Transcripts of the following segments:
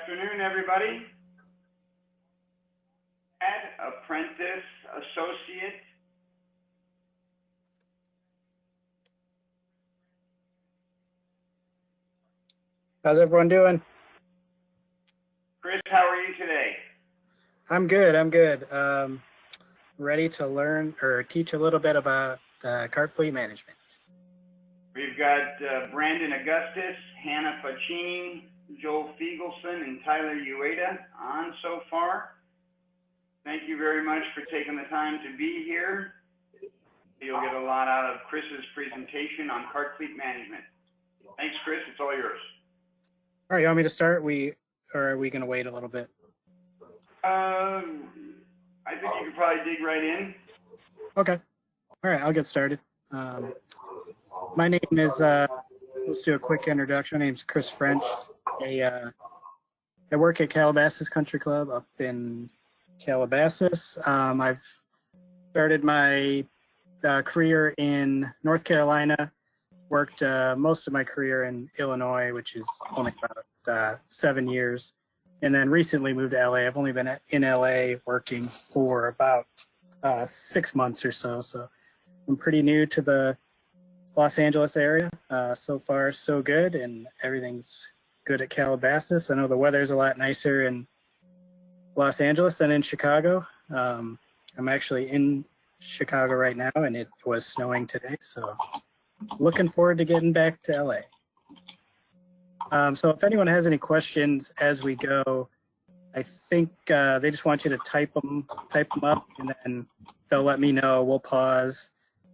Afternoon, everybody. Apprentice, associate. How's everyone doing? Chris, how are you today? I'm good. Ready to learn or teach a little bit about cart fleet management. We've got Brandon Augustus, Hannah Pacini, Joel Fiegelson, and Tyler Ueda on so far. Thank you very much for taking the time to be here. You'll get a lot out of Chris's presentation on cart fleet management. Thanks, Chris. It's all yours. All right, you want me to start? Or are we going to wait a little bit? I think you could probably dig right in. Okay. All right, I'll get started. My name is, let's do a quick introduction. My name is Chris French. I work at Calabasas Country Club up in Calabasas. I've started my career in North Carolina, worked most of my career in Illinois, which is only about 7 years, and then recently moved to LA. I've only been in LA working for about 6 months or so, so I'm pretty new to the Los Angeles area. So far, so good, and everything's good at Calabasas. I know the weather's a lot nicer in Los Angeles than in Chicago. I'm actually in Chicago right now, and it was snowing today, so looking forward to getting back to LA. So if anyone has any questions as we go, I think they just want you to type them up, and then they'll let me know. We'll pause,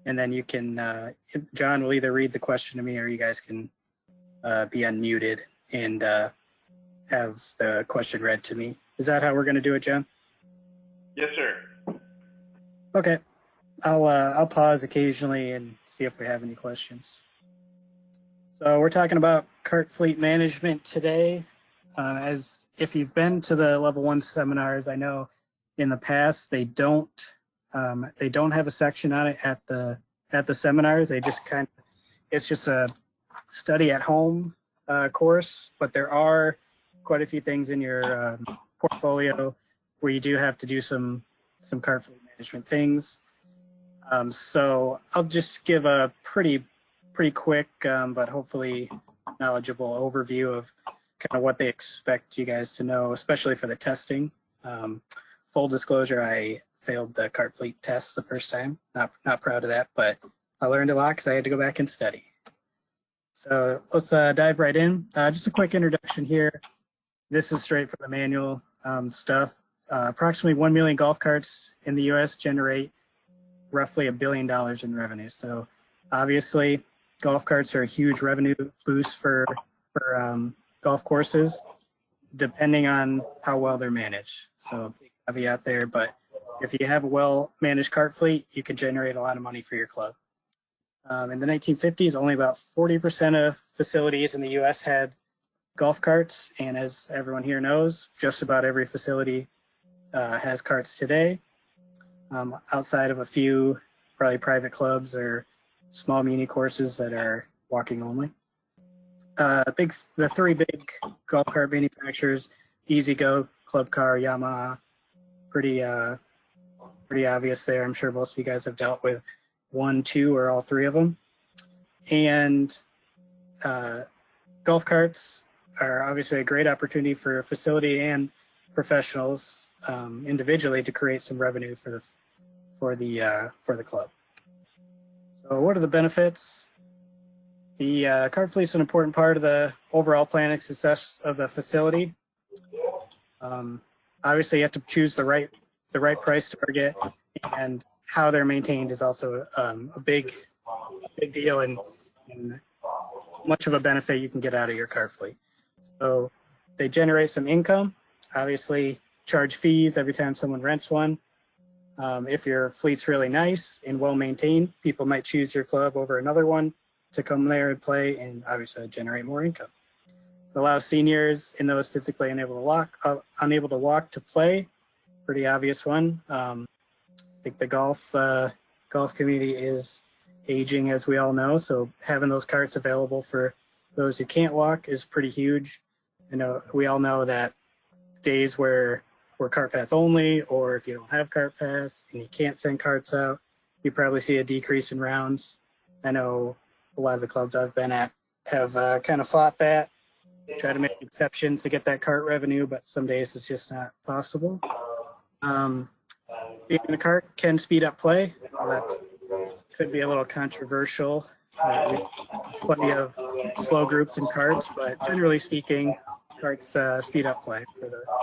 and then you can, John will either read the question to me, or you guys can be unmuted and have the question read to me. Is that how we're going to do it, John? Yes, sir. Okay. I'll pause occasionally and see if we have any questions. So we're talking about cart fleet management today. As if you've been to the level 1 seminars, I know in the past they don't have a section on it at the seminars. They just it's just a study at home course, but there are quite a few things in your portfolio where you do have to do some cart fleet management things. So I'll just give a pretty quick, but hopefully knowledgeable overview of kind of what they expect you guys to know, especially for the testing. Full disclosure, I failed the cart fleet test the first time. Not proud of that, but I learned a lot because I had to go back and study. So let's dive right in. Just a quick introduction here. This is straight from the manual stuff. Approximately 1 million golf carts in the U.S. generate roughly $1 billion in revenue. So obviously, golf carts are a huge revenue boost for golf courses, depending on how well they're managed. So big caveat there, but if you have a well-managed cart fleet, you can generate a lot of money for your club. In the 1950s, only about 40% of facilities in the U.S. had golf carts, and as everyone here knows, just about every facility has carts today, outside of a few probably private clubs or small muni courses that are walking only. The three big golf cart manufacturers: E-Z-Go, Club Car, Yamaha. Pretty obvious there. I'm sure most of you guys have dealt with one, two, or all three of them. And golf carts are obviously a great opportunity for a facility and professionals individually to create some revenue for the club. So what are the benefits? The cart fleet is an important part of the overall plan and success of the facility. Obviously, you have to choose the right price target, and how they're maintained is also a big deal and much of a benefit you can get out of your cart fleet. So they generate some income. Obviously, charge fees every time someone rents one. If your fleet's really nice and well maintained, people might choose your club over another one to come there and play, and obviously generate more income. It allows seniors and those physically unable to walk to play. Pretty obvious one. I think the golf community is aging, as we all know, so having those carts available for those who can't walk is pretty huge. I know we all know that days where we're cart path only, or if you don't have cart pass and you can't send carts out, you probably see a decrease in rounds. I know a lot of the clubs I've been at have kind of fought that, try to make exceptions to get that cart revenue, but some days it's just not possible. Being in a cart can speed up play. That could be a little controversial. We have plenty of slow groups in carts, but generally speaking, carts speed up play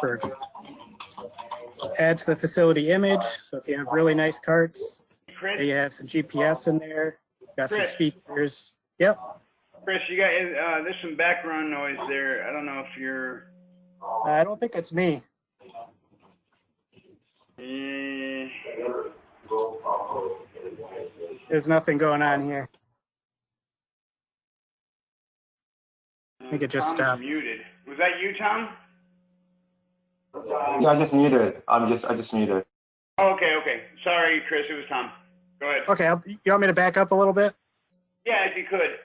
for a group. Add to the facility image. So if you have really nice carts, Chris, you have some GPS in there, got some Chris. speakers. Yep. Chris, you got there's some background noise there. I don't know if you're. I don't think it's me. There's nothing going on here. I think it just Tom's stopped. muted. Was that you, Tom? Yeah, I just muted. I just muted. Oh, okay. Sorry, Chris. It was Tom. Go ahead. Okay. You want me to back up a little bit? Yeah, if you could.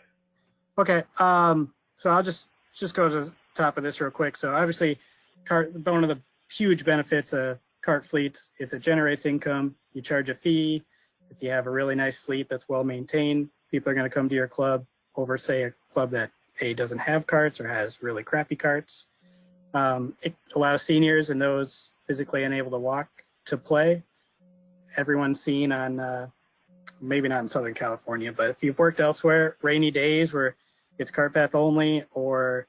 Okay. So I'll just go to the top of this real quick. So obviously, one of the huge benefits of cart fleets is it generates income. You charge a fee. If you have a really nice fleet that's well maintained, people are going to come to your club over, say, a club that doesn't have carts or has really crappy carts. It allows seniors and those physically unable to walk to play. Everyone's seen on, maybe not in Southern California, but if you've worked elsewhere, rainy days where it's cart path only, or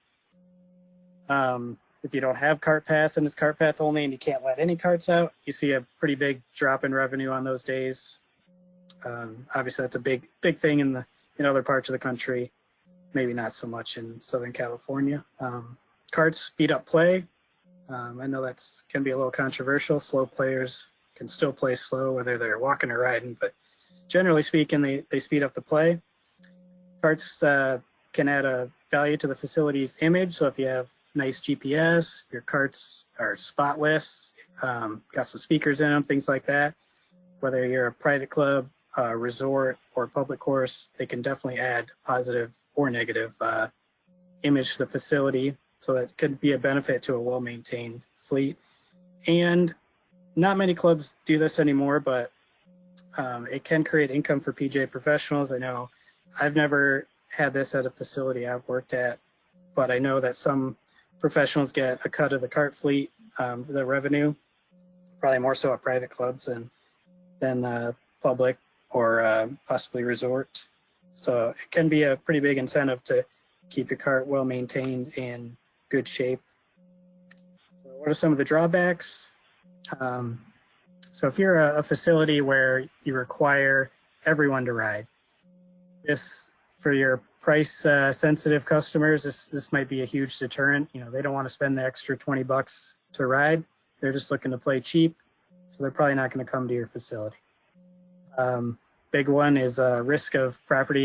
if you don't have cart pass and it's cart path only and you can't let any carts out, you see a pretty big drop in revenue on those days. Obviously, that's a big thing in other parts of the country. Maybe not so much in Southern California. Carts speed up play. I know that's can be a little controversial. Slow players can still play slow, whether they're walking or riding, but generally speaking, they speed up the play. Carts can add a value to the facility's image. So if you have nice GPS, your carts are spotless, got some speakers in them, things like that. Whether you're a private club, resort, or public course, they can definitely add positive or negative image to the facility. So that could be a benefit to a well-maintained fleet. And not many clubs do this anymore, but it can create income for PGA professionals. I know I've never had this at a facility I've worked at, but I know that some professionals get a cut of the cart fleet, the revenue, probably more so at private clubs than public or possibly resort. So it can be a pretty big incentive to keep your cart well maintained and good shape. So what are some of the drawbacks? So if you're a facility where you require everyone to ride, this for your price sensitive customers, this might be a huge deterrent. They don't want to spend the extra $20 to ride. They're just looking to play cheap, so they're probably not going to come to your facility. Big one is risk of property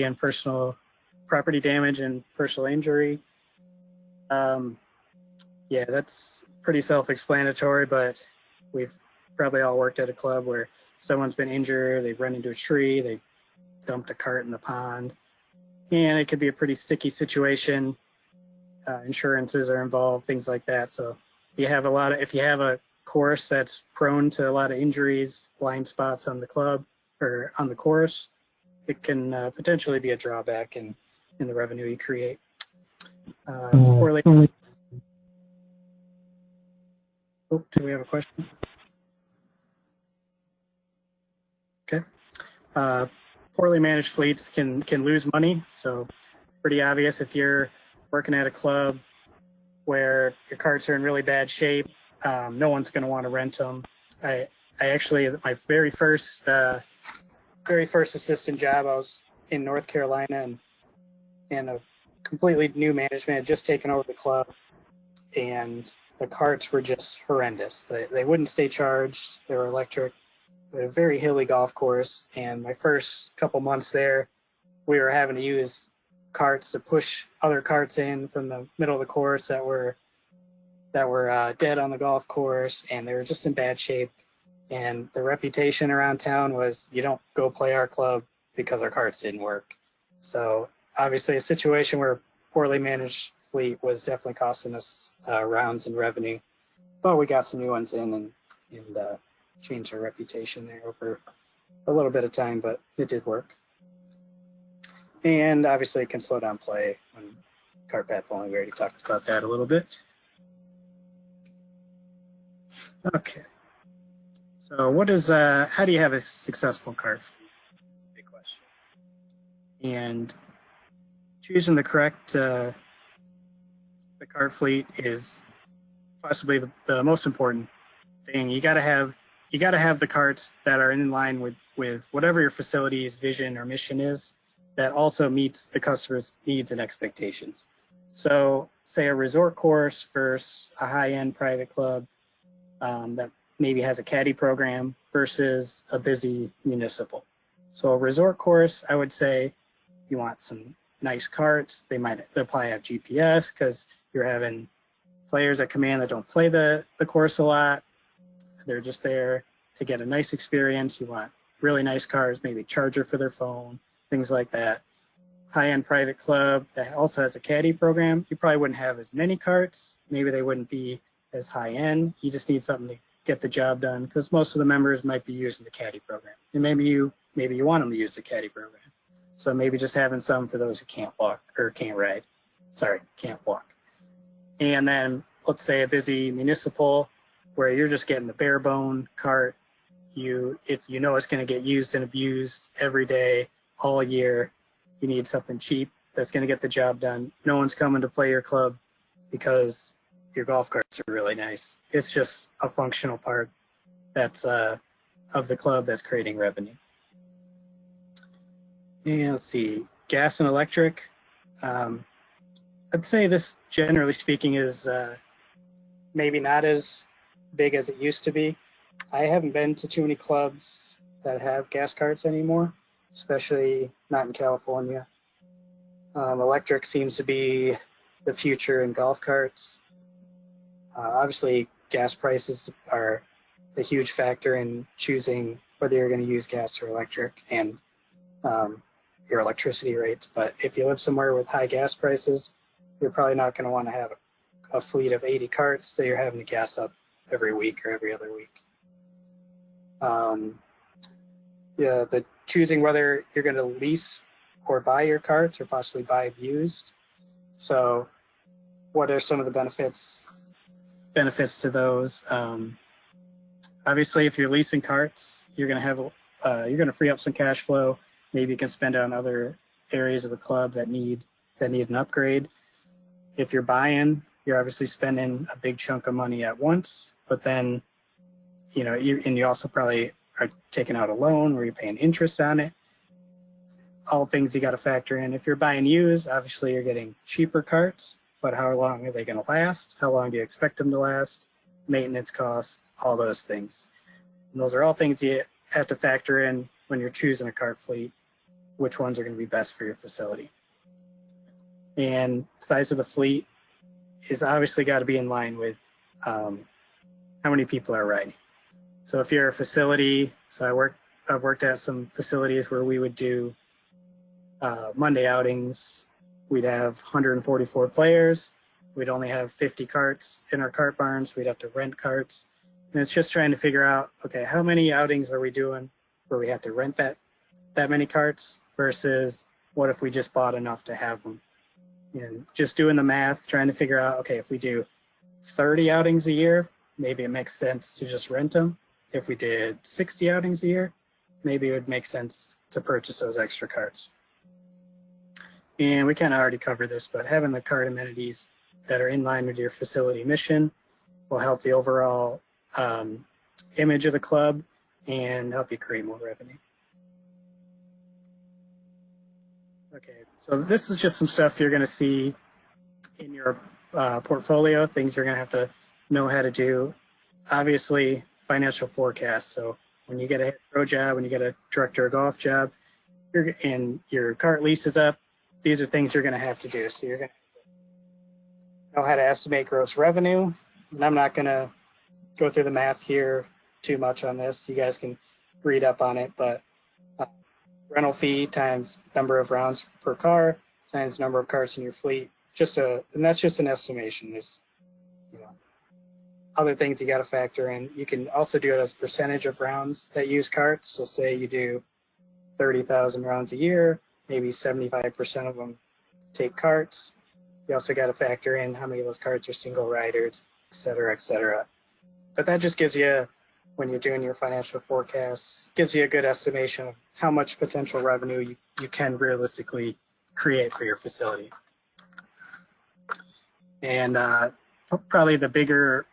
damage and personal injury. Yeah, that's pretty self-explanatory, but we've probably all worked at a club where someone's been injured, they've run into a tree, they've dumped a cart in the pond, and it could be a pretty sticky situation. Insurances are involved, things like that. So if you have a course that's prone to a lot of injuries, blind spots on the club or on the course, it can potentially be a drawback in the revenue you create. Do we have a question? Okay. Poorly managed fleets can lose money. So pretty obvious if you're working at a club where your carts are in really bad shape, no one's going to want to rent them. I actually, my very first assistant job, I was in North Carolina and a completely new management had just taken over the club, and the carts were just horrendous. They wouldn't stay charged. They were electric. A very hilly golf course, and my first couple months there, we were having to use carts to push other carts in from the middle of the course that were dead on the golf course, and they were just in bad shape. And the reputation around town was, you don't go play our club because our carts didn't work. So obviously a situation where poorly managed fleet was definitely costing us rounds and revenue. but we got some new ones in and changed our reputation there over a little bit of time, but it did work. And obviously it can slow down play when cart path only. We already talked about that a little bit. Okay. So what is, how do you have a successful cart fleet? That's a big question. And choosing the correct, the cart fleet is possibly the most important thing. You gotta have the carts that are in line with whatever your facility's vision or mission is, that also meets the customer's needs and expectations. So say a resort course versus a high-end private club that maybe has a caddy program versus a busy municipal. So a resort course, I would say you want some nice carts. They'll probably have GPS because you're having players that come in that don't play the course a lot. They're just there to get a nice experience. You want really nice cars, maybe a charger for their phone, things like that. High-end private club that also has a caddy program, you probably wouldn't have as many carts. Maybe they wouldn't be as high-end. You just need something to get the job done because most of the members might be using the caddy program. And maybe you want them to use the caddy program. So maybe just having some for those who can't walk or can't ride. Sorry, can't walk. And then let's say a busy municipal where you're just getting the bare bone cart. You know it's going to get used and abused every day, all year. You need something cheap that's going to get the job done. No one's coming to play your club because your golf carts are really nice. It's just a functional part that's of the club that's creating revenue. And let's see, gas and electric. I'd say this, generally speaking, is maybe not as big as it used to be. I haven't been to too many clubs that have gas carts anymore, especially not in California. Electric seems to be the future in golf carts. Obviously, gas prices are a huge factor in choosing whether you're going to use gas or electric and your electricity rates. But if you live somewhere with high gas prices, you're probably not going to want to have a fleet of 80 carts that you're having to gas up every week or every other week. The choosing whether you're going to lease or buy your carts or possibly buy used. So what are some of the benefits to those? Obviously, if you're leasing carts, you're going to free up some cash flow. Maybe you can spend it on other areas of the club that need an upgrade. If you're buying, you're obviously spending a big chunk of money at once, but then, you also probably are taking out a loan where you're paying interest on it. All things you got to factor in. If you're buying used, obviously you're getting cheaper carts, but how long are they going to last? How long do you expect them to last? Maintenance costs, all those things. And those are all things you have to factor in when you're choosing a cart fleet, which ones are going to be best for your facility. And size of the fleet is obviously got to be in line with how many people are riding. So if you're a facility, I've worked at some facilities where we would do Monday outings. We'd have 144 players. We'd only have 50 carts in our cart barns. We'd have to rent carts. And it's just trying to figure out, okay, how many outings are we doing where we have to rent that many carts versus what if we just bought enough to have them? And just doing the math, trying to figure out, okay, if we do 30 outings a year, maybe it makes sense to just rent them. If we did 60 outings a year, maybe it would make sense to purchase those extra carts. And we kind of already covered this, but having the cart amenities that are in line with your facility mission will help the overall image of the club and help you create more revenue. Okay, so this is just some stuff you're going to see in your portfolio, things you're going to have to know how to do. Obviously, financial forecast. So when you get a head pro job, when you get a director of golf job, and your cart lease is up, these are things you're going to have to do. So you're going to know how to estimate gross revenue. And I'm not going to go through the math here too much on this. You guys can read up on it, but rental fee times number of rounds per car times number of cars in your fleet. And that's just an estimation. There's, other things you got to factor in. You can also do it as percentage of rounds that use carts. So say you do 30,000 rounds a year, maybe 75% of them take carts. You also got to factor in how many of those carts are single riders, et cetera, et cetera. But that just gives you, when you're doing your financial forecasts, gives you a good estimation of how much potential revenue you can realistically create for your facility. And probably the bigger,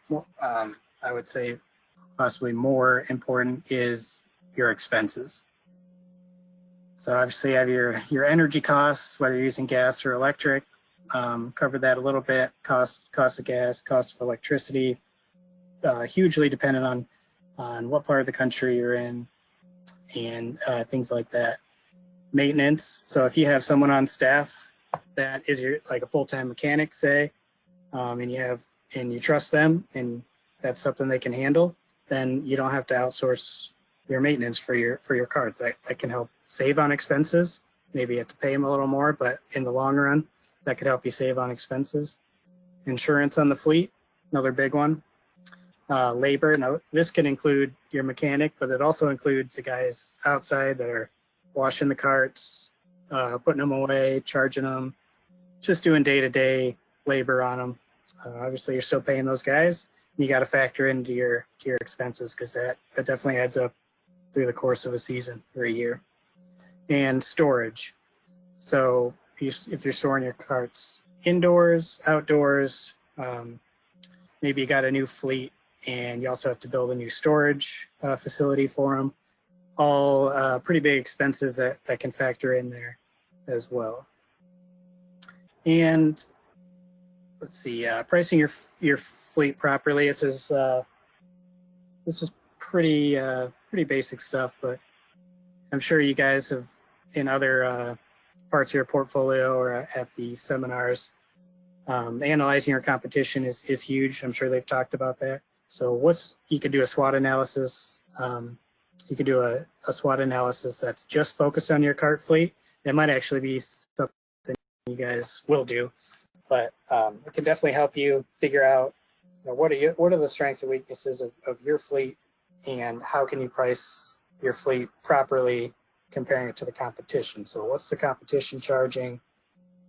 I would say possibly more important, is your expenses. So obviously you have your energy costs, whether you're using gas or electric. Covered that a little bit. Cost of gas, cost of electricity, hugely dependent on what part of the country you're in, and things like that. Maintenance. So if you have someone on staff that is like a full-time mechanic, say, and you trust them, and that's something they can handle, then you don't have to outsource your maintenance for your carts. That can help save on expenses. Maybe you have to pay them a little more, but in the long run, that could help you save on expenses. Insurance on the fleet, another big one. Labor. Now, this can include your mechanic, but it also includes the guys outside that are washing the carts, putting them away, charging them, just doing day-to-day labor on them. Obviously, you're still paying those guys. You got to factor into your expenses, because that definitely adds up through the course of a season or a year. And storage. So if you're storing your carts indoors, outdoors, maybe you got a new fleet and you also have to build a new storage facility for them. All pretty big expenses that can factor in there as well. And let's see, pricing your fleet properly. This is pretty basic stuff, but I'm sure you guys have, in other parts of your portfolio or at the seminars, analyzing your competition is huge. I'm sure they've talked about that. So you could do a SWOT analysis. You could do a SWOT analysis that's just focused on your cart fleet. That might actually be something you guys will do, but it can definitely help you figure out, what are the strengths and weaknesses of your fleet, and how can you price your fleet properly comparing it to the competition. So what's the competition charging?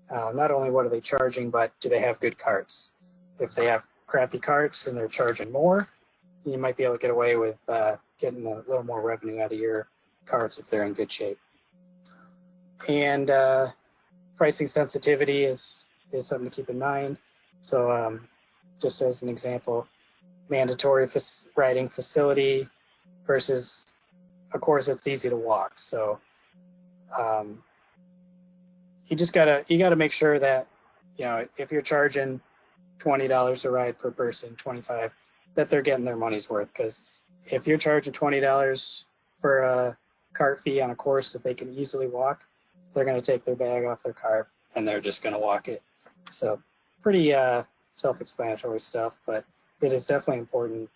Not only what are they charging, but do they have good carts? If they have crappy carts and they're charging more, you might be able to get away with getting a little more revenue out of your carts if they're in good shape. And pricing sensitivity is something to keep in mind. So just as an example, mandatory riding facility versus a course that's easy to walk. So you gotta make sure that, if you're charging $20 a ride per person, 25, that they're getting their money's worth. Because if you're charging $20 for a cart fee on a course that they can easily walk, they're going to take their bag off their cart and they're just going to walk it. So pretty self-explanatory stuff, but it is definitely important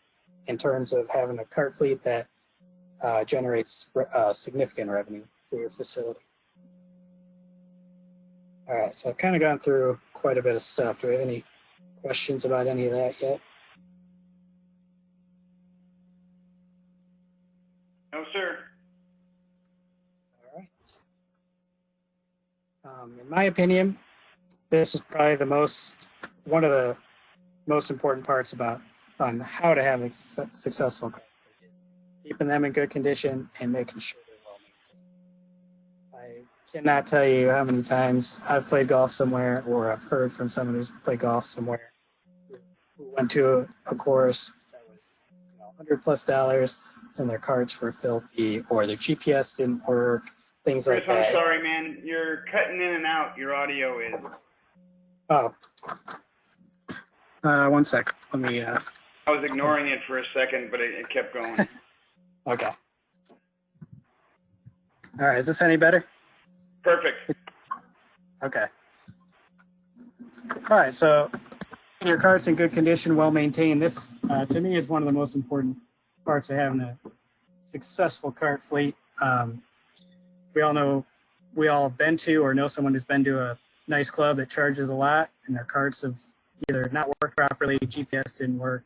in terms of having a cart fleet that generates significant revenue for your facility. All right, so I've kind of gone through quite a bit of stuff. Do we have any questions about any of that yet? No, sir. All right. In my opinion, this is probably one of the most important parts on how to have a successful cart fleet, is keeping them in good condition and making sure they're well maintained. I cannot tell you how many times I've played golf somewhere, or I've heard from someone who's played golf somewhere, who went to a course that was $100+ and their carts were filthy, or their GPS didn't work, things Chris, like that. I'm sorry, man. You're cutting in and out. Your audio is. Oh. 1 sec. Let me. I was ignoring it for a second, but it kept going. Okay. All right. Is this any better? Perfect. Okay. All right. So your cart's in good condition, well maintained. This, to me, is one of the most important parts of having a successful cart fleet. We all have been to or know someone who's been to a nice club that charges a lot, and their carts have either not worked properly, GPS didn't work,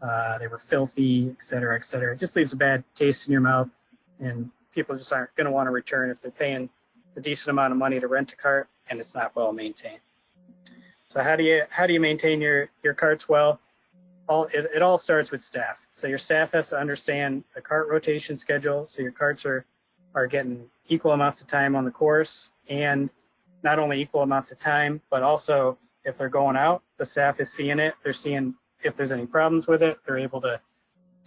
they were filthy, et cetera, et cetera. It just leaves a bad taste in your mouth, and people just aren't going to want to return if they're paying a decent amount of money to rent a cart and it's not well maintained. So how do you maintain your carts well? It all starts with staff. So your staff has to understand the cart rotation schedule, so your carts are getting equal amounts of time on the course, and not only equal amounts of time, but also if they're going out, the staff is seeing it. They're seeing if there's any problems with it. They're able to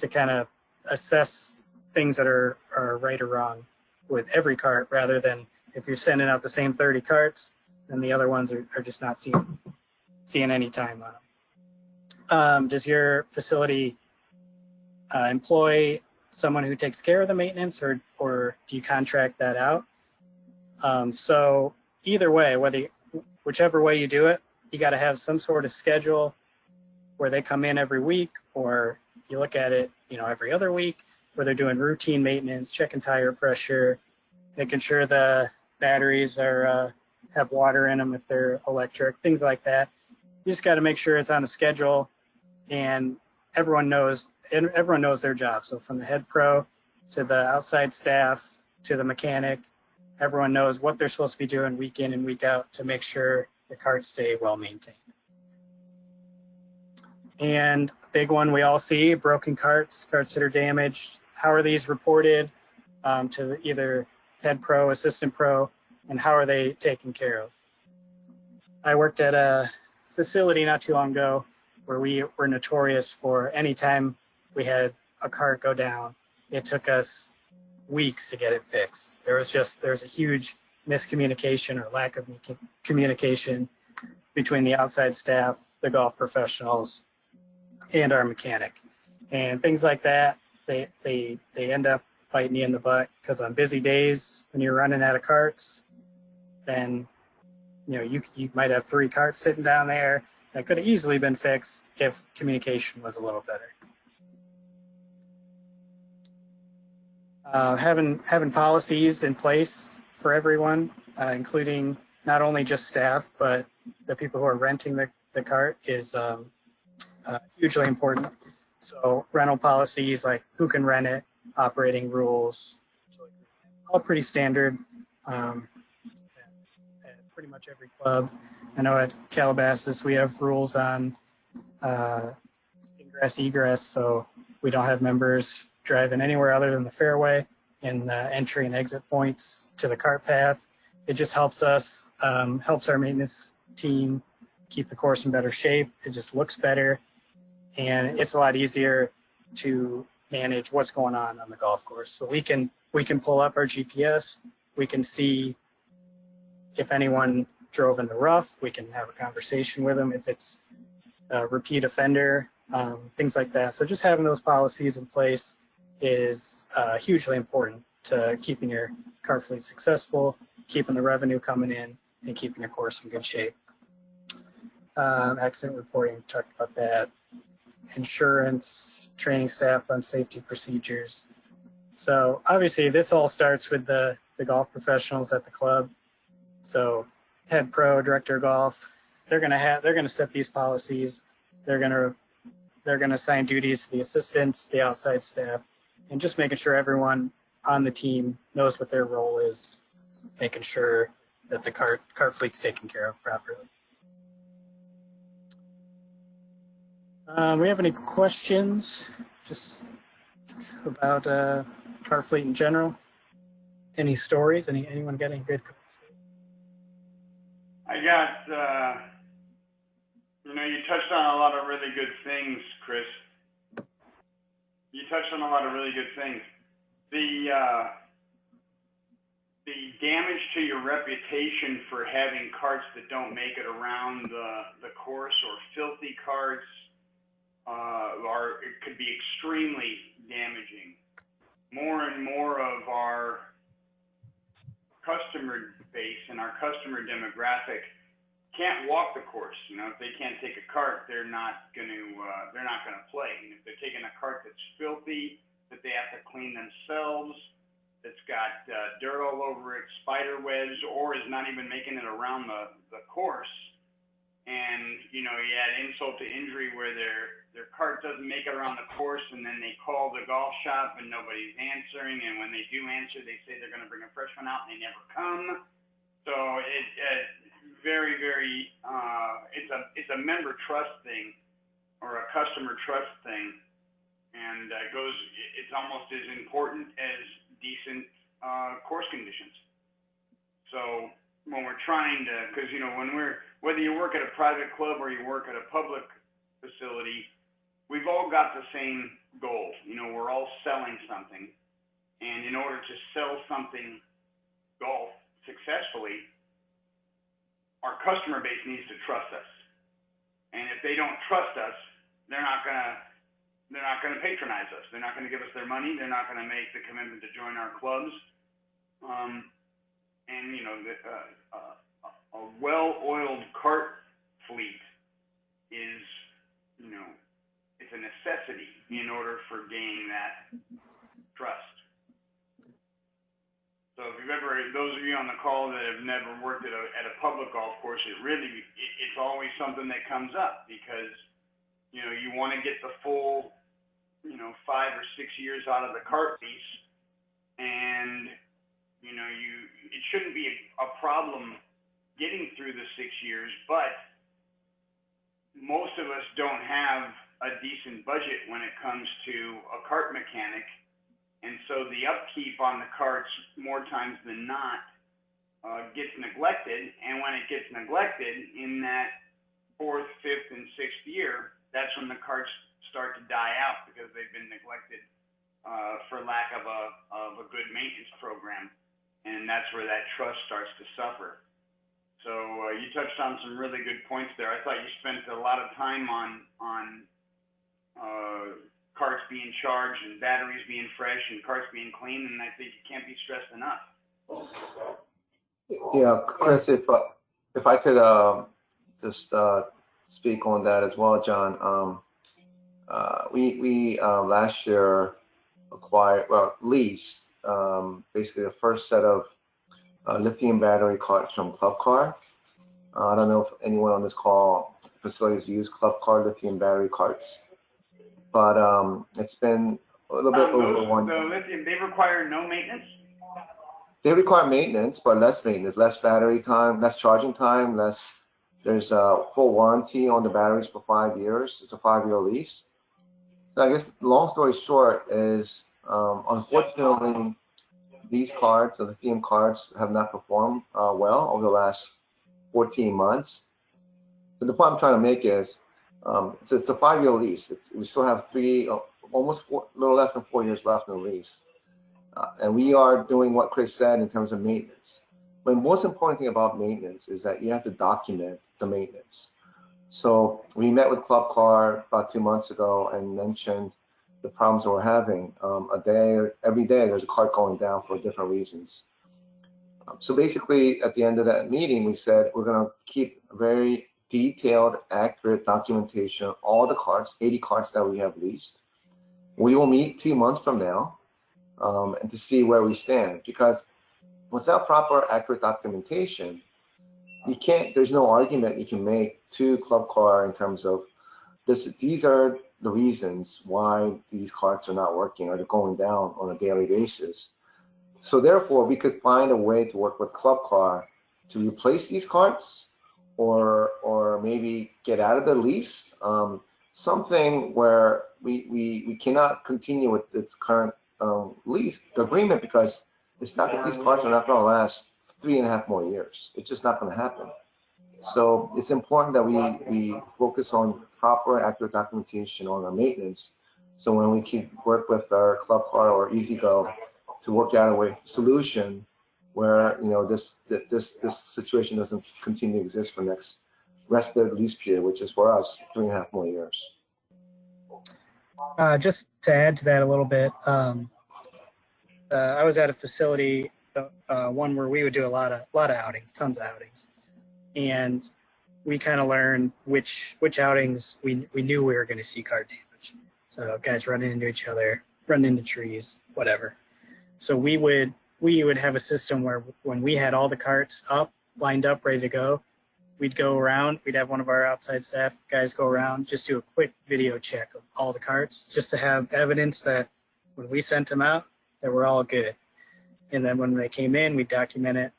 kind of assess things that are right or wrong with every cart, rather than if you're sending out the same 30 carts, then the other ones are just not seeing any time on them. Does your facility employ someone who takes care of the maintenance, or do you contract that out? So either way, whichever way you do it, you got to have some sort of schedule where they come in every week, or you look at it, every other week, where they're doing routine maintenance, checking tire pressure, making sure the batteries have water in them if they're electric, things like that. You just got to make sure it's on a schedule, and everyone knows their job. So from the head pro to the outside staff to the mechanic, everyone knows what they're supposed to be doing week in and week out to make sure the carts stay well maintained. And a big one we all see, broken carts that are damaged. How are these reported to either head pro, assistant pro, and how are they taken care of? I worked at a facility not too long ago where we were notorious for any time we had a cart go down, it took us weeks to get it fixed. There was a huge miscommunication or lack of communication between the outside staff, the golf professionals, and our mechanic. And things like that, they end up biting you in the butt, because on busy days when you're running out of carts, then you might have 3 carts sitting down there that could have easily been fixed if communication was a little better. Having policies in place for everyone, including not only just staff, but the people who are renting the cart, is hugely important. So rental policies, like who can rent it, operating rules, all pretty standard at pretty much every club. I know at Calabasas we have rules on ingress, egress, so we don't have members driving anywhere other than the fairway and the entry and exit points to the cart path. It just helps us, helps our maintenance team keep the course in better shape. It just looks better, and it's a lot easier to manage what's going on the golf course. So we can pull up our GPS. We can see if anyone drove in the rough. We can have a conversation with them if it's a repeat offender, things like that. So just having those policies in place is hugely important to keeping your cart fleet successful, keeping the revenue coming in, and keeping your course in good shape. Accident reporting, talked about that. Insurance, training staff on safety procedures. So obviously this all starts with the golf professionals at the club. So head pro, director of golf, they're gonna set these policies. They're gonna assign duties to the assistants, the outside staff, and just making sure everyone on the team knows what their role is, making sure that the cart fleet's taken care of properly. We have any questions just about cart fleet in general? Any stories? Anyone got any good stories? I got, you touched on a lot of really good things, Chris. You touched on a lot of really good things. The damage to your reputation for having carts that don't make it around the course, or filthy carts, it could be extremely damaging. More and more of our customer base and our customer demographic can't walk the course. If they can't take a cart, they're not gonna play. And if they're taking a cart that's filthy, that they have to clean themselves, that's got dirt all over it, spider webs, or is not even making it around the course, and you add insult to injury where their cart doesn't make it around the course, and then they call the golf shop and nobody's answering, and when they do answer, they say they're going to bring a fresh one out, and they never come. So very, very, it's a member trust thing or a customer trust thing, and it's almost as important as decent course conditions. So when we're trying to, because whether you work at a private club or you work at a public facility, we've all got the same goal. We're all selling something, and in order to sell something golf successfully, our customer base needs to trust us. And if they don't trust us, they're not gonna patronize us. They're not gonna give us their money. They're not gonna make the commitment to join our clubs. And a well-oiled cart fleet is, it's a necessity in order for gaining that trust. So if those of you on the call that have never worked at a public golf course, it's always something that comes up because, you want to get the full, 5 or 6 years out of the cart lease, and it shouldn't be a problem getting through the 6 years, but most of us don't have a decent budget when it comes to a cart mechanic, and so the upkeep on the carts more times than not gets neglected, and when it gets neglected in that 4th, 5th, and 6th year, that's when the carts start to die out because they've been neglected for lack of a good maintenance program. And that's where that trust starts to suffer. So you touched on some really good points there. I thought you spent a lot of time on carts being charged and batteries being fresh and carts being clean, and I think it can't be stressed enough. Yeah, Chris, if I could just speak on that as well, John. We last year leased basically the first set of lithium battery carts from Club Car. I don't know if anyone on this call facilities use Club Car lithium battery carts, but it's been a little bit over 1 year. The lithium, they require no maintenance? They require maintenance, but less maintenance, less battery time, less charging time, there's a full warranty on the batteries for 5 years. It's a 5-year lease. So I guess long story short is, unfortunately, these cards, the lithium cards, have not performed well over the last 14 months. So the point I'm trying to make is, it's a 5-year lease. We still have a little less than 4 years left in the lease. And we are doing what Chris said in terms of maintenance. But the most important thing about maintenance is that you have to document the maintenance. So we met with Club Car about 2 months ago and mentioned the problems we're having. Every day there's a cart going down for different reasons. So basically at the end of that meeting, we said we're gonna keep very detailed, accurate documentation of all the carts, 80 carts that we have leased. We will meet 2 months from now and to see where we stand, because without proper, accurate documentation, there's no argument you can make to Club Car in terms of these are the reasons why these carts are not working or they're going down on a daily basis. So therefore, we could find a way to work with Club Car to replace these carts or maybe get out of the lease, something where we cannot continue with this current lease agreement, because these carts are not going to last 3.5 more years. It's just not going to happen. So it's important that we focus on proper, accurate documentation on our maintenance. So when we work with our Club Car or EasyGo to work out a solution where this situation doesn't continue to exist for the rest of the lease period, which is for us 3.5 more years. Just to add to that a little bit, I was at a facility, one where we would do a lot of outings, tons of outings, and we kind of learned which outings we knew we were going to see cart damage. So guys running into each other, running into trees, whatever. So we would have a system where when we had all the carts lined up, ready to go, we'd go around, we'd have one of our outside staff guys go around, just do a quick video check of all the carts, just to have evidence that when we sent them out, they were all good. And then when they came in, we document it,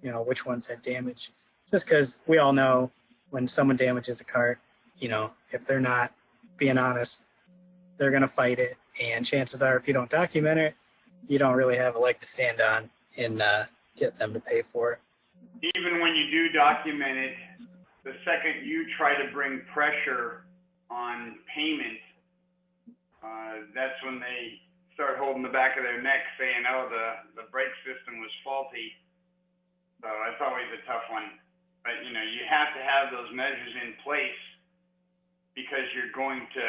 you know, which ones had damage. Just because we all know when someone damages a cart, you know, if they're not being honest, they're going to fight it. And chances are, if you don't document it, you don't really have a leg to stand on and get them to pay for it. Even when you do document it, the second you try to bring pressure on payment, that's when they start holding the back of their neck saying, oh, the brake system was faulty. So that's always a tough one. But, you know, you have to have those measures in place because you're going to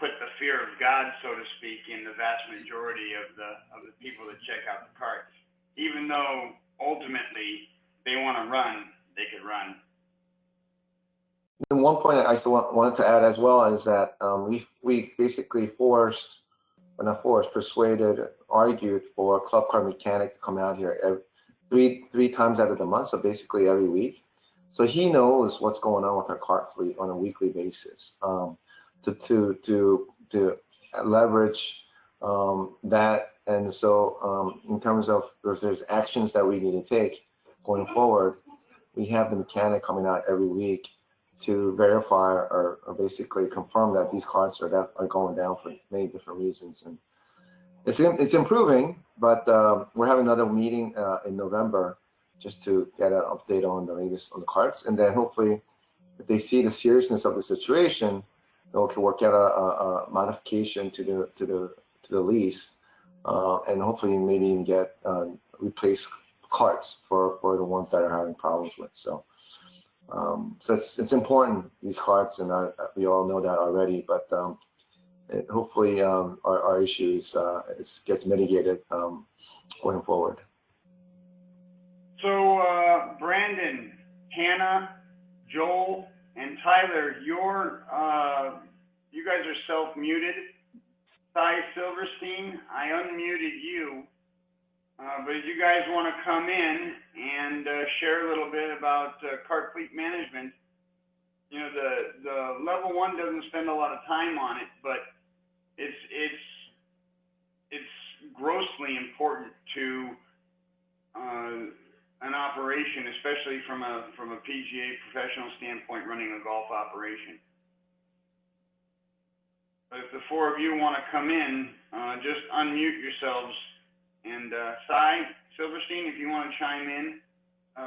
put the fear of God, so to speak, in the vast majority of the people that check out the carts. Even though ultimately they want to run, they could run. And one point I still wanted to add as well is that we basically persuaded, argued for a club car mechanic to come out here three times out of the month, so basically every week. So he knows what's going on with our cart fleet on a weekly basis. To leverage that, and so in terms of if there's actions that we need to take going forward, we have the mechanic coming out every week to verify or basically confirm that these carts are going down for many different reasons. And it's improving, but we're having another meeting in November just to get an update on the latest on the carts, and then hopefully, if they see the seriousness of the situation, they can work out a modification to the lease, and hopefully maybe even get replace carts for the ones that are having problems with. So it's important, these carts, and we all know that already, but hopefully our issues gets mitigated going forward. So Brandon, Hannah, Joel, and Tyler, you guys are self-muted. Ty Silverstein, I unmuted you, but if you guys want to come in and share a little bit about cart fleet management, you know, the level 1 doesn't spend a lot of time on it, but it's grossly important to an operation, especially from a PGA professional standpoint, running a golf operation. But if the 4 of you want to come in, just unmute yourselves. And Cy Silverstein, if you want to chime in,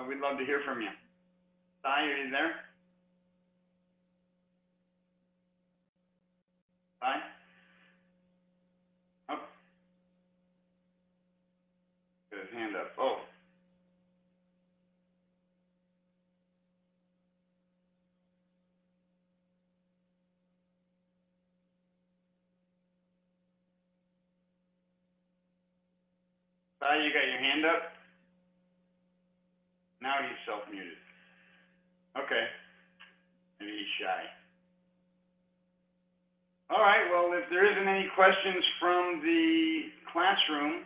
we'd love to hear from you. Cy, are you there? Cy? Oh. Got his hand up. Oh. Cy, you got your hand up? Now he's self-muted. Okay. Maybe he's shy. All right, well, if there isn't any questions from the classroom,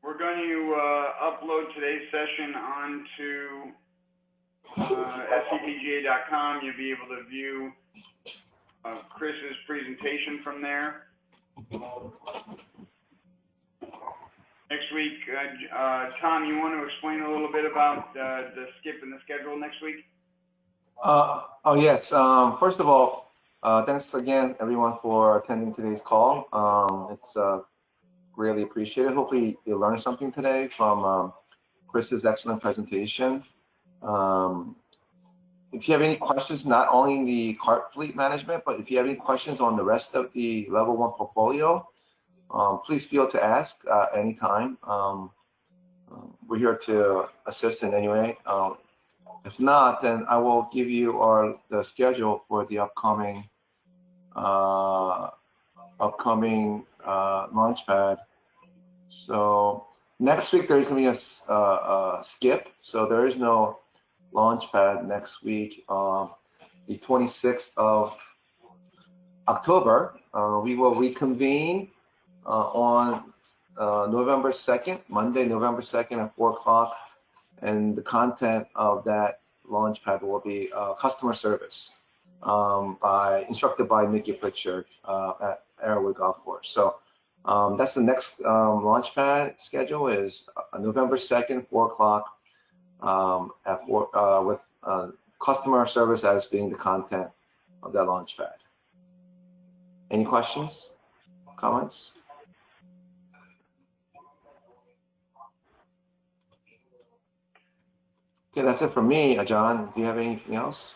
we're going to upload today's session onto scpga.com. You'll be able to view Chris's presentation from there. Next week, Tom, you want to explain a little bit about the skip and the schedule next week? Oh, yes. First of all, thanks again, everyone, for attending today's call. It's really appreciated. Hopefully, you learned something today from Chris's excellent presentation. If you have any questions, not only in the cart fleet management, but if you have any questions on the rest of the level 1 portfolio, please feel to ask anytime. We're here to assist in any way. If not, then I will give you the schedule for the upcoming Launchpad. So next week there's going to be a skip, so there is no Launchpad next week. The 26th of October, we will reconvene on November 2nd, Monday, November 2nd at 4 o'clock, and the content of that Launchpad will be customer service, instructed by Mickey Pritchard at Arrowwood Golf Course. So that's the next Launchpad schedule is November 2nd, 4 o'clock with customer service as being the content of that Launchpad. Any questions, comments? Okay, that's it for me. John, do you have anything else?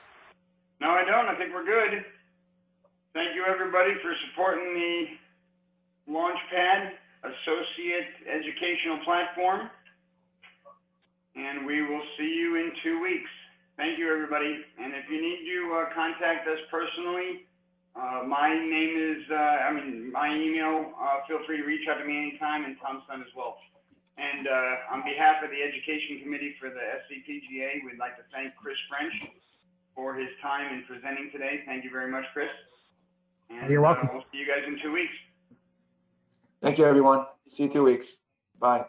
No, I don't. I think we're good. Thank you, everybody, for supporting the Launchpad Associate Educational Platform. And we will see you in 2 weeks. Thank you, everybody. And if you need to contact us personally, my name is, my email, feel free to reach out to me anytime, and Tom's son as well. And on behalf of the Education Committee for the SCPGA, we'd like to thank Chris French for his time in presenting today. Thank you very much, Chris. And you're welcome. We'll see you guys in 2 weeks. Thank you, everyone. See you in 2 weeks. Bye.